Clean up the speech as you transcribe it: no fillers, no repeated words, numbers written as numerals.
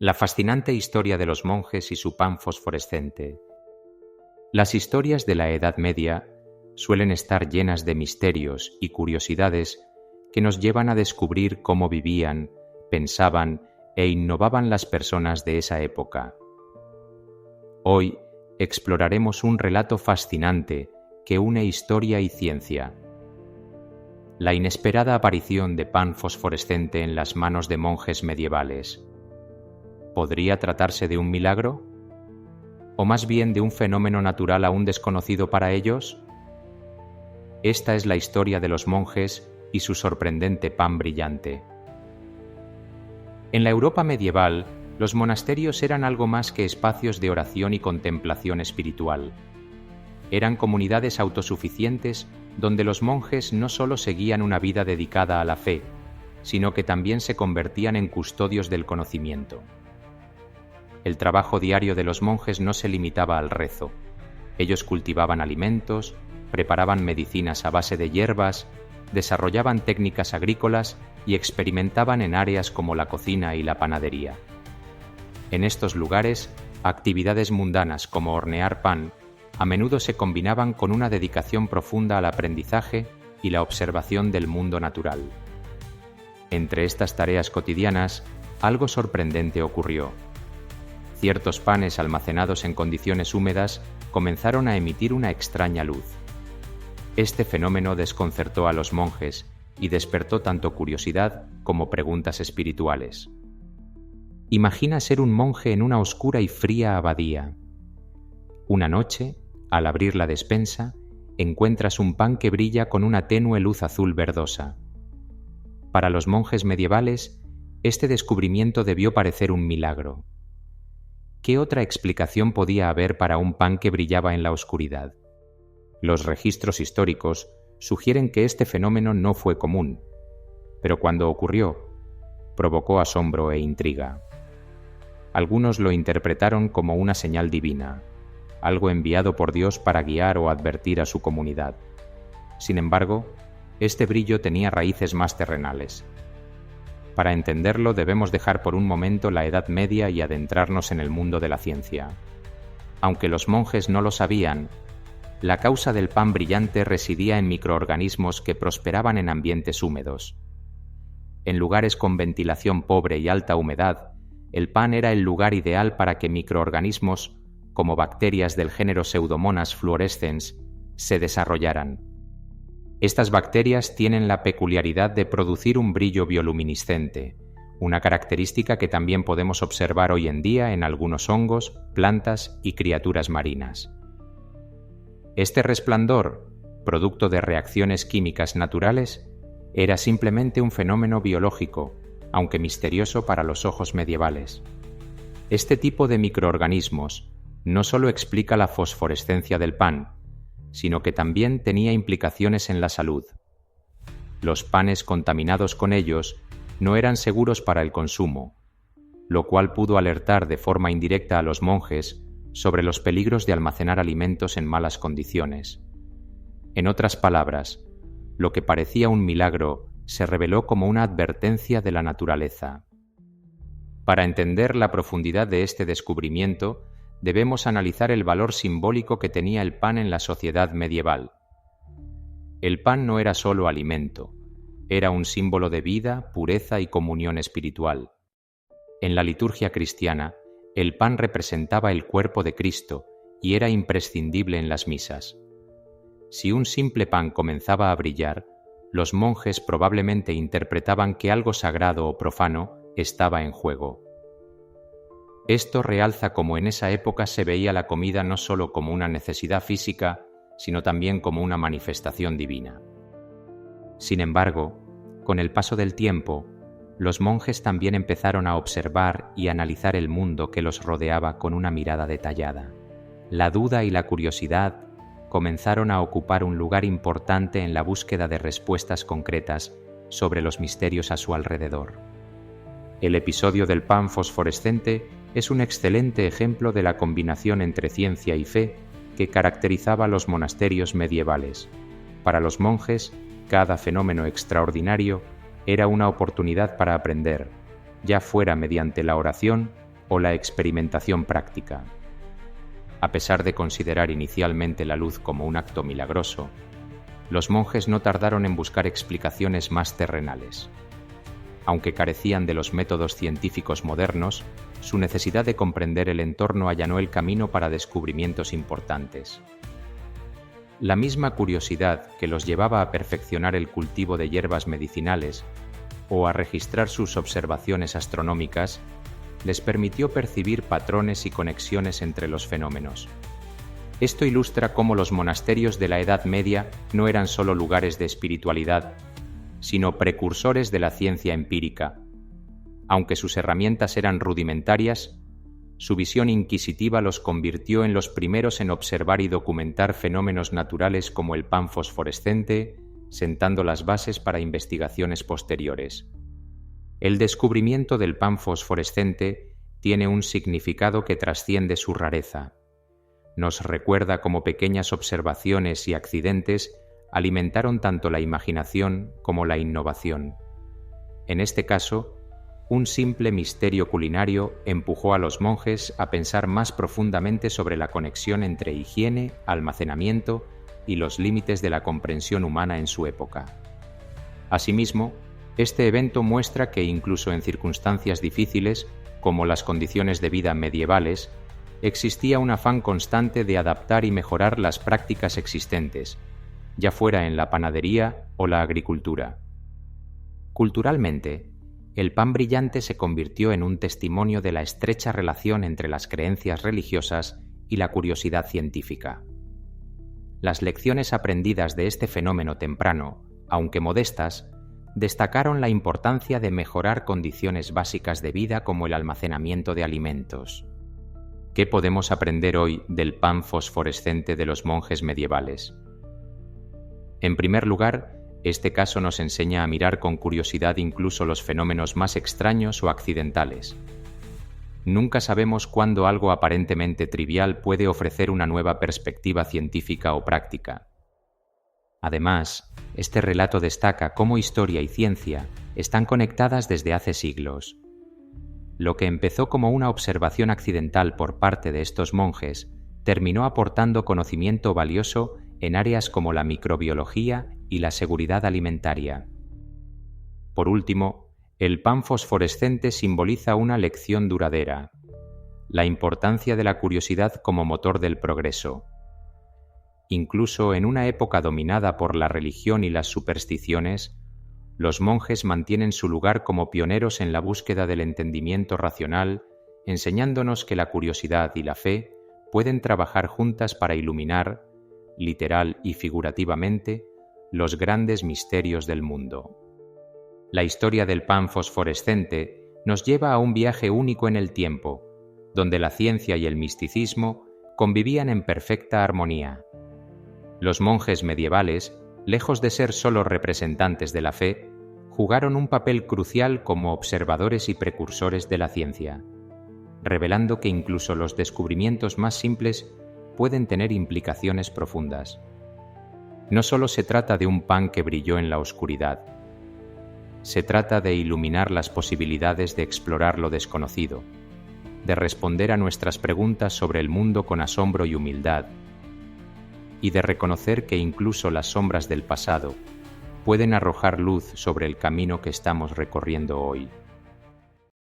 La fascinante historia de los monjes y su pan fosforescente. Las historias de la Edad Media suelen estar llenas de misterios y curiosidades que nos llevan a descubrir cómo vivían, pensaban e innovaban las personas de esa época. Hoy exploraremos un relato fascinante que une historia y ciencia. La inesperada aparición de pan fosforescente en las manos de monjes medievales. ¿Podría tratarse de un milagro? ¿O más bien de un fenómeno natural aún desconocido para ellos? Esta es la historia de los monjes y su sorprendente pan brillante. En la Europa medieval, los monasterios eran algo más que espacios de oración y contemplación espiritual. Eran comunidades autosuficientes donde los monjes no solo seguían una vida dedicada a la fe, sino que también se convertían en custodios del conocimiento. El trabajo diario de los monjes no se limitaba al rezo. Ellos cultivaban alimentos, preparaban medicinas a base de hierbas, desarrollaban técnicas agrícolas y experimentaban en áreas como la cocina y la panadería. En estos lugares, actividades mundanas como hornear pan a menudo se combinaban con una dedicación profunda al aprendizaje y la observación del mundo natural. Entre estas tareas cotidianas, algo sorprendente ocurrió. Ciertos panes almacenados en condiciones húmedas comenzaron a emitir una extraña luz. Este fenómeno desconcertó a los monjes y despertó tanto curiosidad como preguntas espirituales. Imagina ser un monje en una oscura y fría abadía. Una noche, al abrir la despensa, encuentras un pan que brilla con una tenue luz azul verdosa. Para los monjes medievales, este descubrimiento debió parecer un milagro. ¿Qué otra explicación podía haber para un pan que brillaba en la oscuridad? Los registros históricos sugieren que este fenómeno no fue común, pero cuando ocurrió, provocó asombro e intriga. Algunos lo interpretaron como una señal divina, algo enviado por Dios para guiar o advertir a su comunidad. Sin embargo, este brillo tenía raíces más terrenales. Para entenderlo debemos dejar por un momento la Edad Media y adentrarnos en el mundo de la ciencia. Aunque los monjes no lo sabían, la causa del pan brillante residía en microorganismos que prosperaban en ambientes húmedos. En lugares con ventilación pobre y alta humedad, el pan era el lugar ideal para que microorganismos, como bacterias del género Pseudomonas fluorescens, se desarrollaran. Estas bacterias tienen la peculiaridad de producir un brillo bioluminiscente, una característica que también podemos observar hoy en día en algunos hongos, plantas y criaturas marinas. Este resplandor, producto de reacciones químicas naturales, era simplemente un fenómeno biológico, aunque misterioso para los ojos medievales. Este tipo de microorganismos no solo explica la fosforescencia del pan, sino que también tenía implicaciones en la salud. Los panes contaminados con ellos no eran seguros para el consumo, lo cual pudo alertar de forma indirecta a los monjes sobre los peligros de almacenar alimentos en malas condiciones. En otras palabras, lo que parecía un milagro se reveló como una advertencia de la naturaleza. Para entender la profundidad de este descubrimiento, debemos analizar el valor simbólico que tenía el pan en la sociedad medieval. El pan no era solo alimento, era un símbolo de vida, pureza y comunión espiritual. En la liturgia cristiana, el pan representaba el cuerpo de Cristo y era imprescindible en las misas. Si un simple pan comenzaba a brillar, los monjes probablemente interpretaban que algo sagrado o profano estaba en juego. Esto realza cómo en esa época se veía la comida no solo como una necesidad física, sino también como una manifestación divina. Sin embargo, con el paso del tiempo, los monjes también empezaron a observar y analizar el mundo que los rodeaba con una mirada detallada. La duda y la curiosidad comenzaron a ocupar un lugar importante en la búsqueda de respuestas concretas sobre los misterios a su alrededor. El episodio del pan fosforescente es un excelente ejemplo de la combinación entre ciencia y fe que caracterizaba a los monasterios medievales. Para los monjes, cada fenómeno extraordinario era una oportunidad para aprender, ya fuera mediante la oración o la experimentación práctica. A pesar de considerar inicialmente la luz como un acto milagroso, los monjes no tardaron en buscar explicaciones más terrenales. Aunque carecían de los métodos científicos modernos, su necesidad de comprender el entorno allanó el camino para descubrimientos importantes. La misma curiosidad que los llevaba a perfeccionar el cultivo de hierbas medicinales o a registrar sus observaciones astronómicas les permitió percibir patrones y conexiones entre los fenómenos. Esto ilustra cómo los monasterios de la Edad Media no eran solo lugares de espiritualidad, sino precursores de la ciencia empírica. Aunque sus herramientas eran rudimentarias, su visión inquisitiva los convirtió en los primeros en observar y documentar fenómenos naturales como el pan fosforescente, sentando las bases para investigaciones posteriores. El descubrimiento del pan fosforescente tiene un significado que trasciende su rareza. Nos recuerda cómo pequeñas observaciones y accidentes alimentaron tanto la imaginación como la innovación. En este caso, un simple misterio culinario empujó a los monjes a pensar más profundamente sobre la conexión entre higiene, almacenamiento y los límites de la comprensión humana en su época. Asimismo, este evento muestra que incluso en circunstancias difíciles, como las condiciones de vida medievales, existía un afán constante de adaptar y mejorar las prácticas existentes, ya fuera en la panadería o la agricultura. Culturalmente, el pan brillante se convirtió en un testimonio de la estrecha relación entre las creencias religiosas y la curiosidad científica. Las lecciones aprendidas de este fenómeno temprano, aunque modestas, destacaron la importancia de mejorar condiciones básicas de vida como el almacenamiento de alimentos. ¿Qué podemos aprender hoy del pan fosforescente de los monjes medievales? En primer lugar, este caso nos enseña a mirar con curiosidad incluso los fenómenos más extraños o accidentales. Nunca sabemos cuándo algo aparentemente trivial puede ofrecer una nueva perspectiva científica o práctica. Además, este relato destaca cómo historia y ciencia están conectadas desde hace siglos. Lo que empezó como una observación accidental por parte de estos monjes terminó aportando conocimiento valioso en áreas como la microbiología y la seguridad alimentaria. Por último, el pan fosforescente simboliza una lección duradera: la importancia de la curiosidad como motor del progreso. Incluso en una época dominada por la religión y las supersticiones, los monjes mantienen su lugar como pioneros en la búsqueda del entendimiento racional, enseñándonos que la curiosidad y la fe pueden trabajar juntas para iluminar, literal y figurativamente, los grandes misterios del mundo. La historia del pan fosforescente nos lleva a un viaje único en el tiempo, donde la ciencia y el misticismo convivían en perfecta armonía. Los monjes medievales, lejos de ser solo representantes de la fe, jugaron un papel crucial como observadores y precursores de la ciencia, revelando que incluso los descubrimientos más simples pueden tener implicaciones profundas. No solo se trata de un pan que brilló en la oscuridad. Se trata de iluminar las posibilidades de explorar lo desconocido, de responder a nuestras preguntas sobre el mundo con asombro y humildad, y de reconocer que incluso las sombras del pasado pueden arrojar luz sobre el camino que estamos recorriendo hoy.